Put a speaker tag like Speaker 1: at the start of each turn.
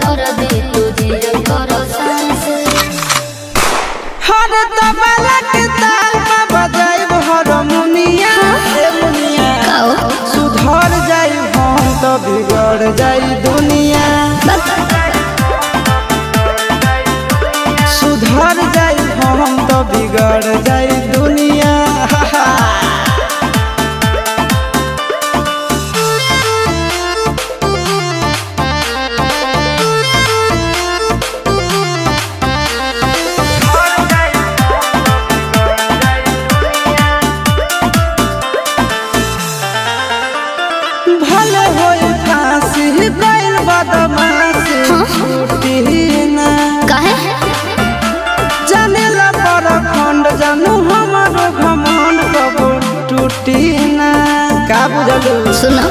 Speaker 1: दर्द तुझे करो सांस
Speaker 2: हर तबला के ताल में बजाइब हारमोनिया ए मुनिया सुधर जाई हम तो बिगड़ जाई दुनिया सुधर जाई हम तो बिगड़ जाई दुनिया भले होई फांसी गइल बदमाशी छूटी ना
Speaker 1: काहे
Speaker 2: जानेला पर खंड जानू हमारो घमंड कबो टूटी ना का बुझलू
Speaker 1: सुनो